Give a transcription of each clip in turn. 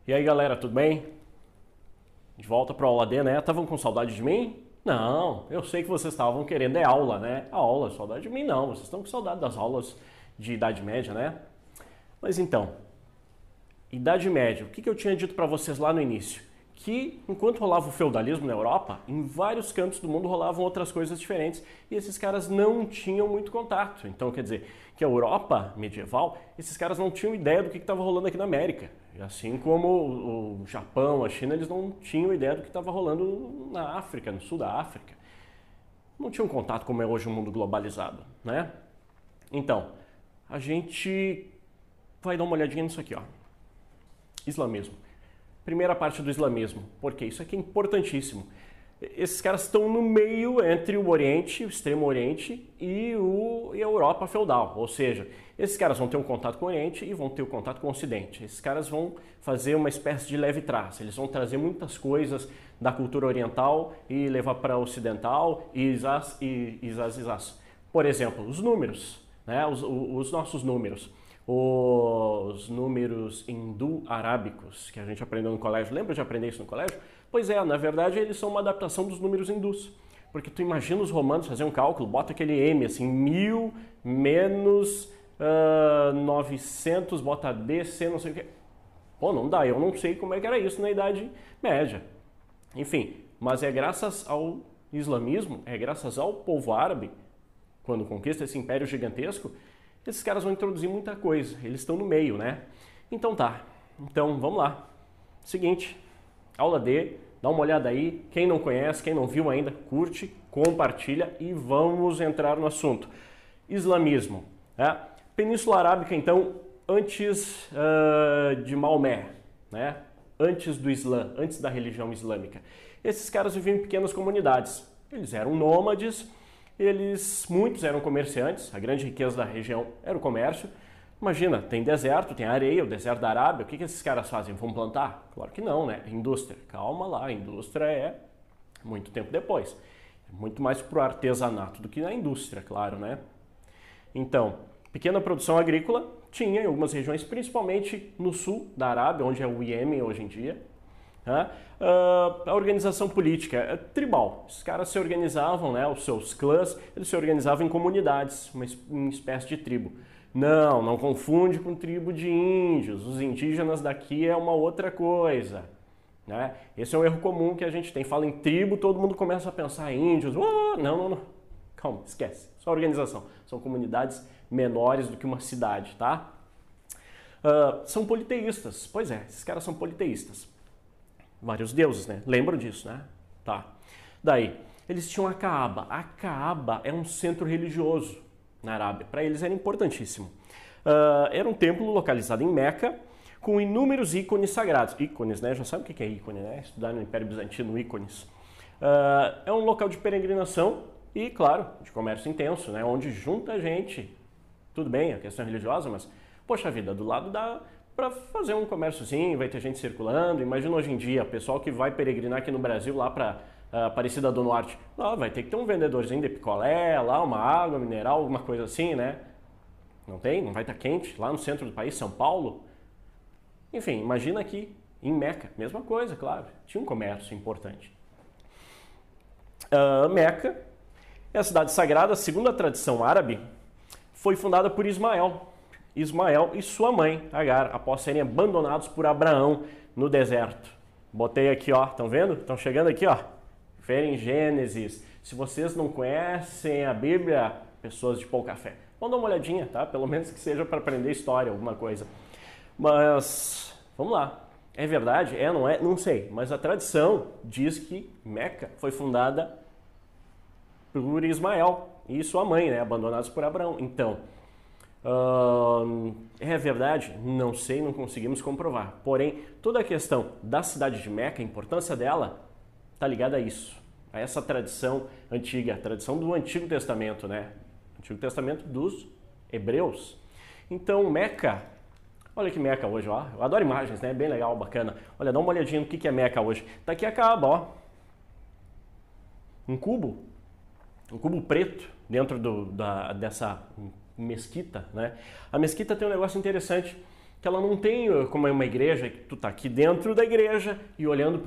E aí galera, tudo bem? De volta para a aula D, né? Estavam com saudade de mim? Não, eu sei que vocês estavam querendo aula, né? A aula, saudade de mim não, vocês estão com saudade das aulas de Idade Média, né? Mas então, Idade Média, o que eu tinha dito para vocês lá no início? Que enquanto rolava o feudalismo na Europa, em vários cantos do mundo rolavam outras coisas diferentes e esses caras não tinham muito contato. Então quer dizer que a Europa medieval, esses caras não tinham ideia do que estava rolando aqui na América. Assim como o Japão, a China, eles não tinham ideia do que estava rolando na África, no sul da África. Não tinham contato como é hoje o mundo globalizado, né? Então, a gente vai dar uma olhadinha nisso aqui, ó. Islamismo. Primeira parte do islamismo, porque isso aqui é importantíssimo. Esses caras estão no meio entre o Oriente, o Extremo Oriente e a Europa feudal. Ou seja, esses caras vão ter um contato com o Oriente e vão ter um contato com o Ocidente. Esses caras vão fazer uma espécie de leve trás. Eles vão trazer muitas coisas da cultura oriental e levar para a ocidental e Por exemplo, os números, né? Os nossos números. Os números hindu-arábicos que a gente aprendeu no colégio. Lembra de aprender isso no colégio? Pois é, na verdade eles são uma adaptação dos números hindus. Porque tu imagina os romanos fazer um cálculo, bota aquele M assim, 1000 menos 900, bota DC, não sei o que. Pô, não dá, eu não sei como é que era isso na Idade Média. Enfim, mas é graças ao islamismo, é graças ao povo árabe, quando conquista esse império gigantesco, esses caras vão introduzir muita coisa, eles estão no meio, né? Então tá, então vamos lá. Seguinte, aula D, dá uma olhada aí, quem não conhece, quem não viu ainda, curte, compartilha e vamos entrar no assunto. Islamismo, né? Península Arábica então, antes de Maomé, né? Antes do Islã, antes da religião islâmica. Esses caras viviam em pequenas comunidades, eles eram nômades, muitos eram comerciantes, a grande riqueza da região era o comércio. Imagina, tem deserto, tem areia, o deserto da Arábia, o que esses caras fazem? Vão plantar? Claro que não, né? Indústria, calma lá, a indústria é muito tempo depois. É muito mais pro artesanato do que na indústria, claro, né? Então, pequena produção agrícola tinha em algumas regiões, principalmente no sul da Arábia, onde é o Iêmen hoje em dia. A organização política é tribal. Os caras se organizavam, né, os seus clãs, eles se organizavam em comunidades, uma espécie de tribo. Não confunde com tribo de índios. Os indígenas daqui é uma outra coisa, né? Esse é um erro comum que a gente tem. Fala em tribo, todo mundo começa a pensar em índios. Não. Calma, esquece. Só organização. São comunidades menores do que uma cidade, tá? São politeístas. Pois é, esses caras são politeístas. Vários deuses, né? Lembram disso, né? Tá. Daí, eles tinham a Caaba. A Caaba é um centro religioso na Arábia. Para eles era importantíssimo. Era um templo localizado em Meca, com inúmeros ícones sagrados. Ícones, né? Já sabe o que é ícone, né? Estudar no Império Bizantino, ícones. É um local de peregrinação e, claro, de comércio intenso, né? Onde junta gente. Tudo bem, a questão religiosa, mas, poxa vida, do lado para fazer um comérciozinho, vai ter gente circulando. Imagina hoje em dia, pessoal que vai peregrinar aqui no Brasil, lá para Aparecida do Norte. Vai ter que ter um vendedorzinho de picolé, lá uma água mineral, alguma coisa assim, né? Não tem? Não vai estar quente? Lá no centro do país, São Paulo? Enfim, imagina aqui, em Meca, mesma coisa, claro. Tinha um comércio importante. Meca é a cidade sagrada, segundo a tradição árabe, foi fundada por Ismael e sua mãe, Agar, após serem abandonados por Abraão no deserto. Botei aqui, ó, estão vendo? Estão chegando aqui, ó. Verem Gênesis. Se vocês não conhecem a Bíblia, pessoas de pouco café, vão dar uma olhadinha, tá? Pelo menos que seja para aprender história, alguma coisa. Mas, vamos lá. É verdade? É, não é? Não sei. Mas a tradição diz que Meca foi fundada por Ismael e sua mãe, né? Abandonados por Abraão. Então, é verdade? Não sei, não conseguimos comprovar. Porém, toda a questão da cidade de Meca, a importância dela, está ligada a isso, a essa tradição antiga, a tradição do Antigo Testamento, né? Antigo Testamento dos hebreus. Então, Meca, olha que Meca hoje, ó. Eu adoro imagens, né? Bem legal, bacana. Olha, dá uma olhadinha no que é Meca hoje. Tá aqui a Kaaba, ó. Um cubo preto dentro dessa mesquita, né? A mesquita tem um negócio interessante que ela não tem como é uma igreja, que tu tá aqui dentro da igreja e olhando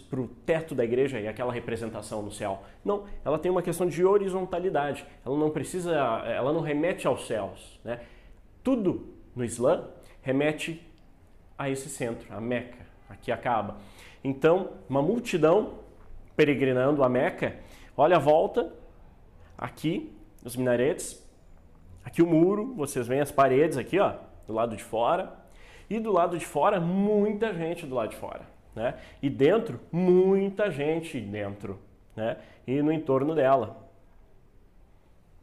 para o teto da igreja e aquela representação no céu. Não, ela tem uma questão de horizontalidade. Ela não precisa, ela não remete aos céus, né? Tudo no Islã remete a esse centro, a Meca. Aqui acaba. Então, uma multidão peregrinando a Meca. Olha a volta, aqui os minaretes, aqui o muro, vocês veem as paredes aqui, ó, do lado de fora. E do lado de fora, muita gente do lado de fora, né? E dentro, muita gente dentro, né? E no entorno dela.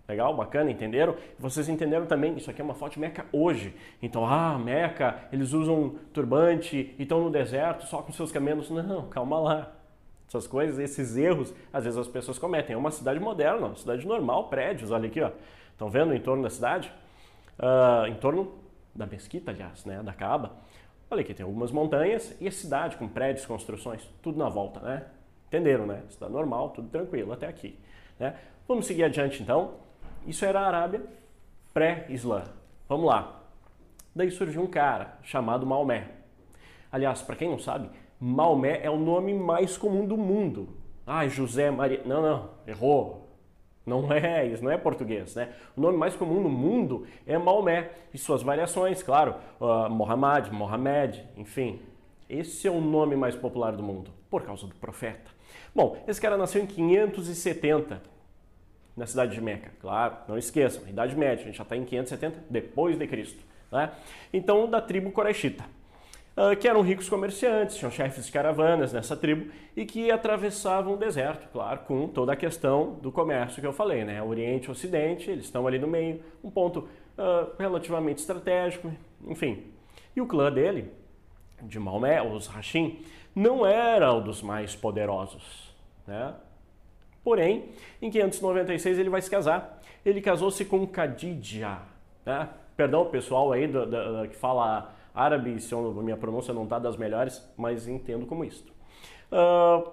Legal? Bacana? Entenderam? Vocês entenderam também, isso aqui é uma foto de Meca hoje. Então, Meca, eles usam turbante e estão no deserto só com seus camelos. Não, calma lá. Essas coisas, esses erros, às vezes as pessoas cometem. É uma cidade moderna, uma cidade normal, prédios, olha aqui, ó. Estão vendo o entorno da cidade? Em torno da mesquita, aliás, né, da Kaaba. Olha aqui, tem algumas montanhas e a cidade com prédios, construções, tudo na volta, né? Entenderam, né? Cidade normal, tudo tranquilo até aqui, né? Vamos seguir adiante, então. Isso era a Arábia pré-Islã. Vamos lá. Daí surgiu um cara chamado Maomé. Aliás, para quem não sabe, Maomé é o nome mais comum do mundo. José Maria... Não, errou. Não é, isso não é português, né? O nome mais comum no mundo é Maomé e suas variações, claro, Mohamed, enfim. Esse é o nome mais popular do mundo, por causa do profeta. Bom, esse cara nasceu em 570, na cidade de Meca. Claro, não esqueçam, Idade Média, a gente já está em 570 depois de Cristo, né? Então, da tribo Quraishita, que eram ricos comerciantes, tinham chefes de caravanas nessa tribo e que atravessavam o deserto, claro, com toda a questão do comércio que eu falei, né? Oriente e Ocidente, eles estão ali no meio, um ponto relativamente estratégico, enfim. E o clã dele, de Maomé, os Hashim, não era um dos mais poderosos, né? Porém, em 596 ele vai se casar. Ele casou-se com Khadija, né? Perdão, pessoal aí que fala árabe, se minha pronúncia não está das melhores, mas entendo como isto.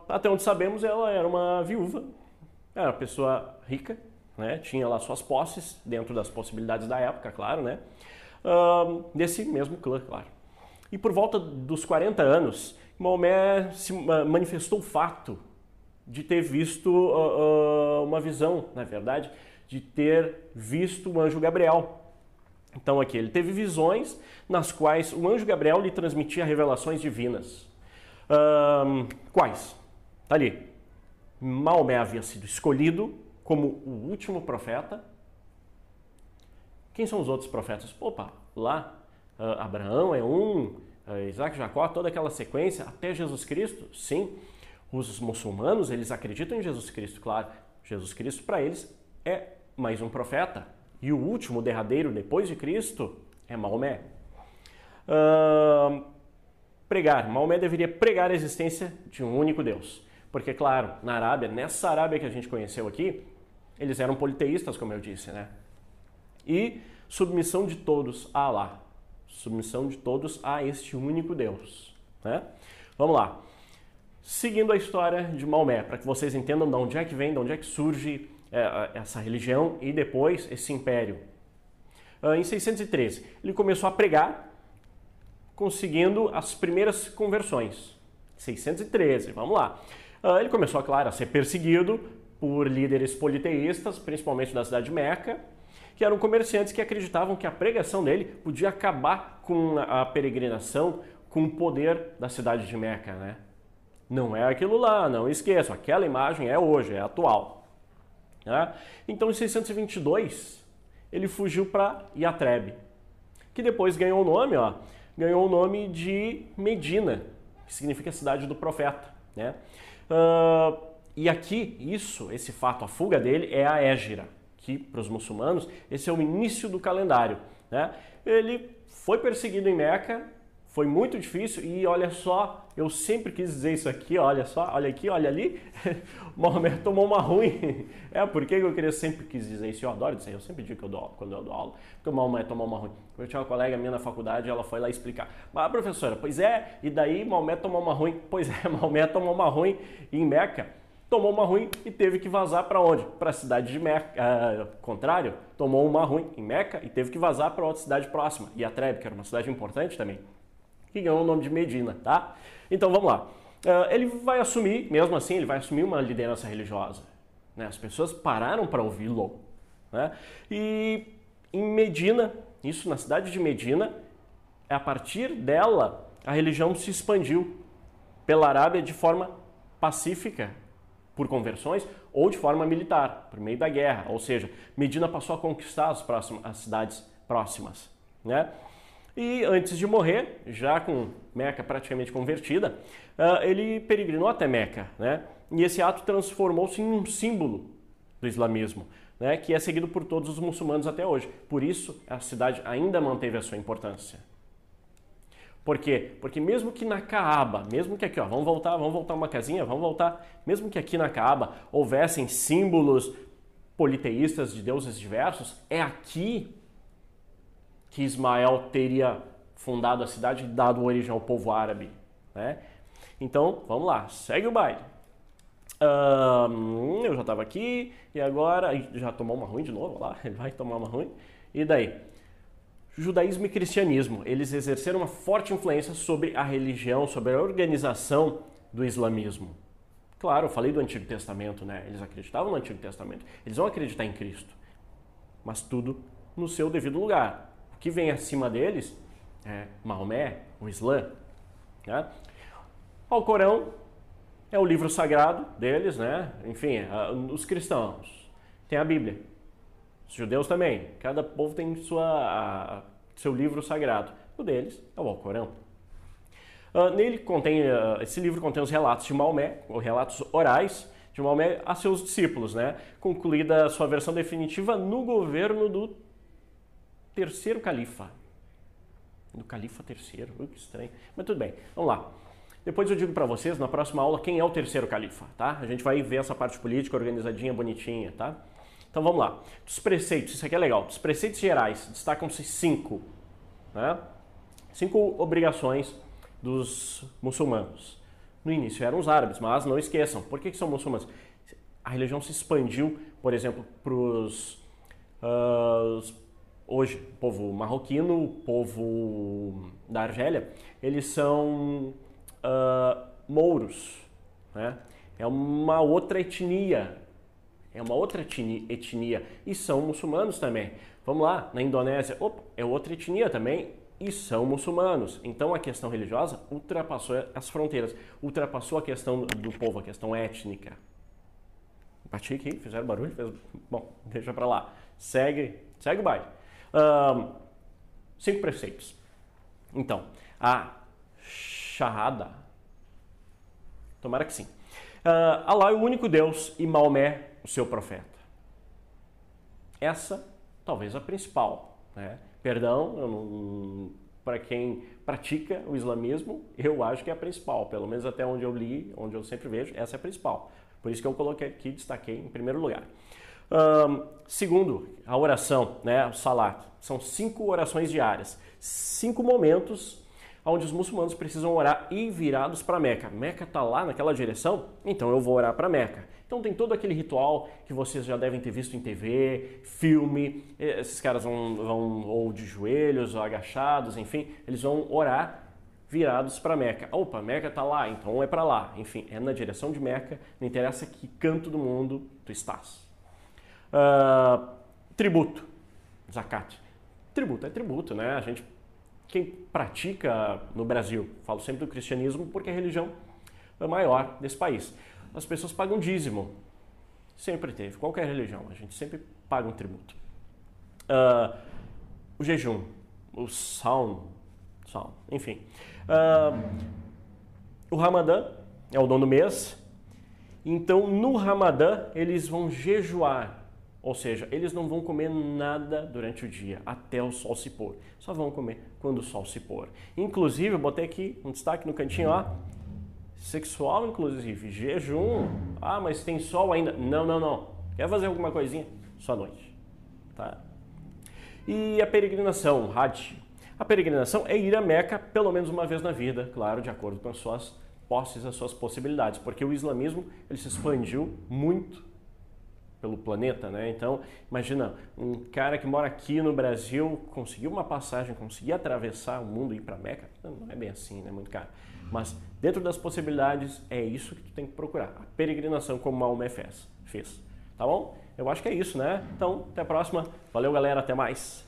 Até onde sabemos, ela era uma viúva, era uma pessoa rica, né? Tinha lá suas posses, dentro das possibilidades da época, claro, né? Desse mesmo clã, claro. E por volta dos 40 anos, Maomé se manifestou o fato de ter visto uma visão, na verdade, de ter visto o anjo Gabriel. Então aqui ele teve visões nas quais o anjo Gabriel lhe transmitia revelações divinas. Quais? Tá ali. Maomé havia sido escolhido como o último profeta. Quem são os outros profetas? Opa, lá Abraão é um, Isaac, Jacó, toda aquela sequência, até Jesus Cristo, sim. Os muçulmanos, eles acreditam em Jesus Cristo, claro. Jesus Cristo, para eles, é mais um profeta. E o último, derradeiro, depois de Cristo, é Maomé. Pregar. Maomé deveria pregar a existência de um único Deus. Porque, claro, na Arábia, nessa Arábia que a gente conheceu aqui, eles eram politeístas, como eu disse, né? E submissão de todos a Alá. Submissão de todos a este único Deus, né? Vamos lá. Seguindo a história de Maomé, para que vocês entendam de onde é que vem, de onde é que surge essa religião e depois esse império. Em 613, ele começou a pregar, conseguindo as primeiras conversões. 613, vamos lá. Ele começou, claro, a ser perseguido por líderes politeístas, principalmente da cidade de Meca, que eram comerciantes que acreditavam que a pregação dele podia acabar com a peregrinação, com o poder da cidade de Meca, né? Não é aquilo lá, não esqueçam, aquela imagem é hoje, é atual. Né? Então, em 622, ele fugiu para Yatreb, que depois ganhou o nome de Medina, que significa cidade do profeta. Né? E aqui, esse fato, a fuga dele é a Hégira, que para os muçulmanos, esse é o início do calendário. Né? Ele foi perseguido em Meca, foi muito difícil e olha só, eu sempre quis dizer isso aqui, olha só, olha aqui, olha ali, Maomé tomou uma ruim. Por que eu sempre quis dizer isso? Eu adoro dizer, eu sempre digo que eu dou aula, quando eu dou aula, porque o Maomé tomou uma ruim. Eu tinha uma colega minha na faculdade, ela foi lá explicar. Mas professora, pois é, e daí Maomé tomou uma ruim? Pois é, Maomé tomou uma ruim em Meca, tomou uma ruim e teve que vazar para onde? Para a cidade de Meca. Contrário, tomou uma ruim em Meca e teve que vazar para outra cidade próxima, Yatreb, que era uma cidade importante também, que ganhou o nome de Medina, tá? Então vamos lá. Ele vai assumir, mesmo assim, ele vai assumir uma liderança religiosa. Né? As pessoas pararam para ouvi-lo. Né? E em Medina, isso na cidade de Medina, a partir dela, a religião se expandiu pela Arábia de forma pacífica, por conversões, ou de forma militar, por meio da guerra. Ou seja, Medina passou a conquistar as cidades próximas. Né? E antes de morrer, já com Meca praticamente convertida, ele peregrinou até Meca. Né? E esse ato transformou-se em um símbolo do islamismo, né? Que é seguido por todos os muçulmanos até hoje. Por isso, a cidade ainda manteve a sua importância. Por quê? Porque mesmo que na Kaaba, mesmo que aqui, vamos voltar uma casinha, mesmo que aqui na Kaaba houvessem símbolos politeístas de deuses diversos, é aqui que Ismael teria fundado a cidade e dado origem ao povo árabe. Né? Então, vamos lá, segue o baile. Eu já estava aqui e agora já tomou uma ruim de novo, lá, ele vai tomar uma ruim. E daí? Judaísmo e cristianismo, eles exerceram uma forte influência sobre a religião, sobre a organização do islamismo. Claro, eu falei do Antigo Testamento, né? Eles acreditavam no Antigo Testamento, eles vão acreditar em Cristo, mas tudo no seu devido lugar. O que vem acima deles é Maomé, o Islã. Né? O Corão é o livro sagrado deles, né? Enfim, os cristãos têm a Bíblia. Os judeus também. Cada povo tem seu livro sagrado. O deles é o Alcorão. Esse livro contém os relatos de Maomé, os relatos orais de Maomé a seus discípulos, né? Concluída a sua versão definitiva no governo do terceiro califa. Do califa terceiro. Que estranho. Mas tudo bem, vamos lá. Depois eu digo para vocês, na próxima aula, quem é o terceiro califa, tá? A gente vai ver essa parte política organizadinha, bonitinha, tá? Então vamos lá. Dos preceitos, isso aqui é legal. Dos preceitos gerais, destacam-se 5. Né? 5 obrigações dos muçulmanos. No início eram os árabes, mas não esqueçam. Por que são muçulmanos? A religião se expandiu, por exemplo, para os... hoje, o povo marroquino, o povo da Argélia, eles são mouros. Né? É uma outra etnia. E são muçulmanos também. Vamos lá, na Indonésia, é outra etnia também e são muçulmanos. Então a questão religiosa ultrapassou as fronteiras, ultrapassou a questão do povo, a questão étnica. Bati aqui, fizeram barulho, bom, deixa pra lá. Segue o baile. 5 preceitos. Então, a Shahada, tomara que sim. Allah é o único Deus e Maomé o seu profeta. Essa, talvez a principal. Né? Perdão, para quem pratica o islamismo, eu acho que é a principal. Pelo menos até onde eu li, onde eu sempre vejo, essa é a principal. Por isso que eu coloquei aqui, destaquei em primeiro lugar. Segundo, a oração, né? O salat. São 5 orações diárias. 5 momentos onde os muçulmanos precisam orar e virados para Meca. Meca está lá naquela direção, então eu vou orar para Meca. Então tem todo aquele ritual que vocês já devem ter visto em TV, filme. Esses caras vão ou de joelhos ou agachados, enfim, eles vão orar virados para Meca. Opa, Meca está lá, então é para lá. Enfim, é na direção de Meca, não interessa que canto do mundo tu estás. Tributo, zakat. Tributo é tributo, né? Quem pratica no Brasil, falo sempre do cristianismo porque é a religião maior desse país. As pessoas pagam dízimo. Sempre teve, qualquer religião, a gente sempre paga um tributo. O jejum, o saum, enfim. O Ramadã é o nono mês, então no Ramadã eles vão jejuar. Ou seja, eles não vão comer nada durante o dia, até o sol se pôr. Só vão comer quando o sol se pôr. Inclusive, eu botei aqui um destaque no cantinho, ó. Sexual, inclusive. Jejum. Ah, mas tem sol ainda. Não. Quer fazer alguma coisinha? Só à noite. Tá? E a peregrinação, o Hajj. A peregrinação é ir a Meca pelo menos uma vez na vida, claro, de acordo com as suas posses as suas possibilidades, porque o islamismo ele se expandiu muito pelo planeta, né? Então, imagina, um cara que mora aqui no Brasil conseguiu uma passagem, conseguir atravessar o mundo e ir para Meca, não é bem assim, né? Muito caro. Mas dentro das possibilidades é isso que tu tem que procurar, a peregrinação como Maomé fez, tá bom? Eu acho que é isso, né? Então, até a próxima. Valeu, galera, até mais.